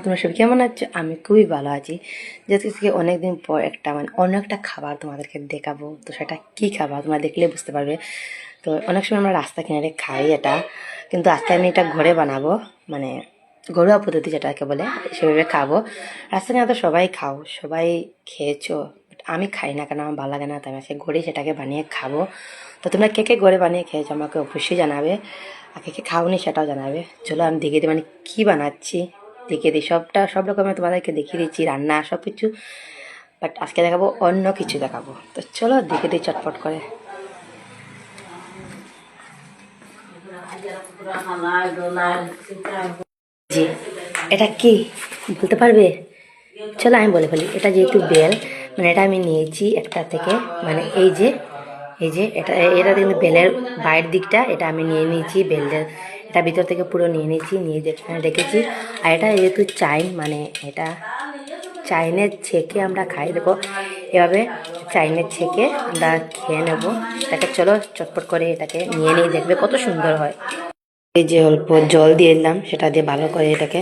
তোমরা সব কেমন আছো? আমি খুবই ভালো আছি। যেহেতু অনেকদিন পর একটা অন্য একটা খাবার তোমাদেরকে দেখাবো, তো সেটা কী খাবার তোমরা দেখলে বুঝতে পারবে। তো অনেক সময় আমরা রাস্তা কিনারে খাই এটা, কিন্তু আজকে আমি এটা ঘরে বানাবো, মানে ঘরোয়া পদ্ধতি যেটাকে বলে সেভাবে খাবো। রাস্তা কিনারে তো সবাই খাও, সবাই খেয়েছো, বাট আমি খাই না, কেন আমার ভালো লাগে না, তাই আমি আজকে ঘরে সেটাকে বানিয়ে খাবো। তো তোমরা কে কে ঘরে বানিয়ে খেয়েছো আমাকে অবশ্যই জানাবে, আর কে কে খাওনি সেটাও জানাবে। চলো আমি দেখিয়ে দিই কী বানাচ্ছি, দেখিয়ে দিই সব রকমের তোমাদেরকে দেখিয়ে দিচ্ছি রান্না সব কিছু। বাট আজকে দেখাবো অন্য কিছু দেখাবো, তো চলো দেখিয়ে দিই চটপট করে। জি, এটা কি বলতে পারবে? চলো আমি বলে ফেলি। এটা যেহেতু বেল, এটা আমি নিয়েছি একটা থেকে, এই যে এটা কিন্তু বেলের বাইরের দিকটা এটা আমি নিয়ে নিয়েছি, বেলের এটা ভিতর থেকে পুরো নিয়ে নিয়েছি, নিয়ে রেখেছি। আর এটা যেহেতু চাইন, এটা চাইনের ছেঁকে আমরা খাই, দেখো এভাবে চাইনের ছেঁকে আমরা খেয়ে নেবো এটাকে। চলো চটপট করে এটাকে নিয়ে নিয়ে দেখবে কত সুন্দর হয়। এই যে অল্প জল দিয়ে দিলাম, সেটা দিয়ে ভালো করে এটাকে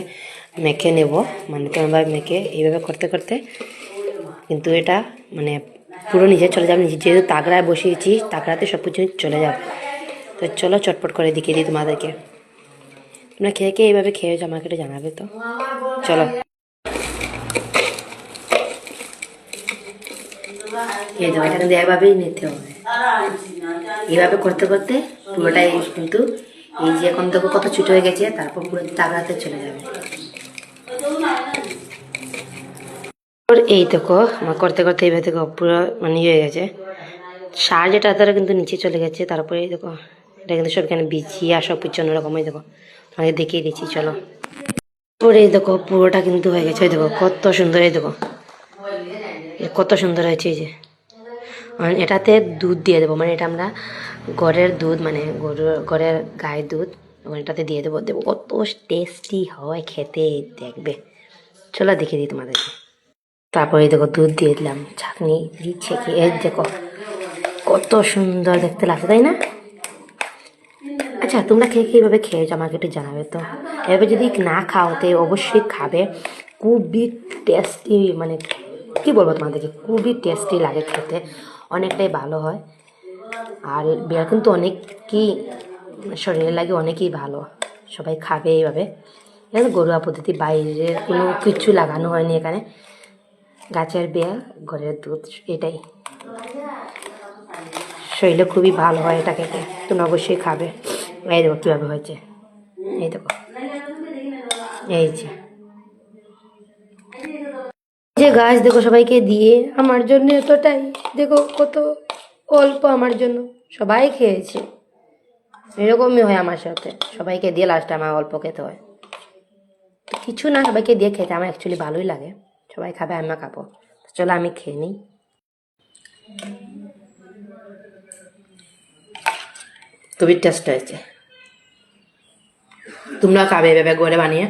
মেখে নেব। তোমরা মেখে এইভাবে করতে করতে কিন্তু এটা পুরো নিচে চলে যাবে, যেহেতু তাগড়ায় বসিয়েছি তাগড়াতে সব কিছু চলে যাবে। তো চলো চটপট করে দেখিয়ে দিই তোমাদেরকে। তোমরা খেয়ে খেয়ে এইভাবে খেয়েছো আমাকে একটু জানাবে তো। চলো এই তো এটা কিন্তু এভাবেই নিতে হবে, এইভাবে করতে করতে পুরোটাই কিন্তু এই যে এখন দেখো কত ছোট হয়ে গেছে, তারপর পুরো তাগড়াতে চলে যাবে। এই দেখো আমার করতে করতে এইভাবে দেখো পুরো হয়ে গেছে, সার যেটা তারা কিন্তু নিচে চলে গেছে। তারপরে এই দেখো এটা কিন্তু সব এখানে বিছিয়ে আর সব কিছু অন্যরকমই দেখো তোমাকে দেখিয়ে দিচ্ছি। চলো পরে এই দেখো পুরোটা কিন্তু হয়ে গেছে, ওই দেখো কত সুন্দর, এই দেখো কত সুন্দর হয়েছে। এই যে এটাতে দুধ দিয়ে দেবো, এটা আমরা গরের দুধ, গরের গায়ের দুধ এটাতে দিয়ে দেবো, কত টেস্টি হয় খেতে, দেখবে। চলো দেখিয়ে দিই তোমাদেরকে। তারপরে দেখো দুধ দিয়ে দিলাম, ছাঁকনি দিচ্ছে কি, এই দেখো কত সুন্দর দেখতে লাগছে, তাই না? আচ্ছা তোমরা খেয়ে খেয়ে এইভাবে খেয়েছো আমাকে একটু জানাবে তো। এভাবে যদি না খাওয়াতে অবশ্যই খাবে, খুবই টেস্টি, কি বলবো তোমাদেরকে, খুবই টেস্টি লাগে খেতে, অনেকটাই ভালো হয়। আর বেল কিন্তু অনেকই শরীরের লাগে অনেকই ভালো, সবাই খাবে এইভাবে। এটা ঘরোয়া পদ্ধতি, বাইরের কোনো কিছু লাগানো হয়নি এখানে, গাছের বেল ঘরের দুধ, এটাই শরীরে খুবই ভালো হয় এটা খেতে, তোমরা অবশ্যই খাবে। এই দেখো কীভাবে হয়েছে, এই দেখো এই যে গাছ দেখো সবাইকে দিয়ে, আমার জন্য এতটাই, দেখো কত অল্প আমার জন্য, সবাই খেয়েছে। এরকমই হয় আমার সাথে, সবাইকে দিয়ে লাস্টে আমার অল্প খেতে হয়। কিছু না, সবাইকে দিয়ে খেতে আমার অ্যাকচুয়ালি ভালোই লাগে, সবাই খাবে আমি খাবো। চলো আমি খেয়ে নিই। খুবই টেস্ট হয়েছে, তোমরা খাবে এভাবে ঘরে বানিয়ে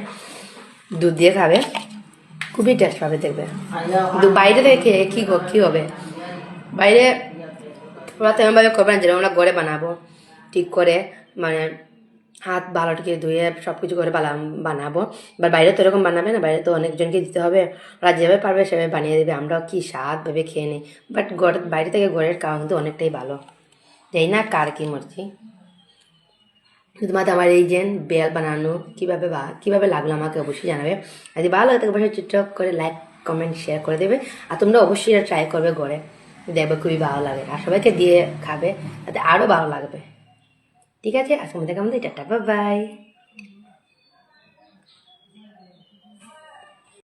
দুধ দিয়ে খাবে, খুবই টেস্ট পাবে দেখবে। কিন্তু বাইরে থেকে কী হবে, বাইরে ওরা তেমনভাবে করবে না যেরকম আমরা ঘরে বানাবো, ঠিক করে হাত ভালো থেকে ধুয়ে সব কিছু করে বানাবো। এবার বাইরে তো এরকম বানাবে না, বাইরে তো অনেকজনকে দিতে হবে, ওরা যেভাবে পারবে সেভাবে বানিয়ে দেবে, আমরাও কি স্বাদ ভেবে খেয়ে নিই। বাট বাইরে থেকে ঘরের খাওয়া কিন্তু অনেকটাই ভালো, যাই না কার কি মর্জি। তোমাদের আমার এই যে বেল বানানো কীভাবে লাগলো আমাকে অবশ্যই জানাবে। যদি ভালো লাগে তাকে অবশ্যই চুপচাপ করে লাইক কমেন্ট শেয়ার করে দেবে, আর তোমরা অবশ্যই ট্রাই করবে ঘরে, দেখবে খুবই ভালো লাগে, আর সবাইকে দিয়ে খাবে, তাতে আরও ভালো লাগবে। ঠিক আছে, আজকে আমাদের টাটা, বাই বাই।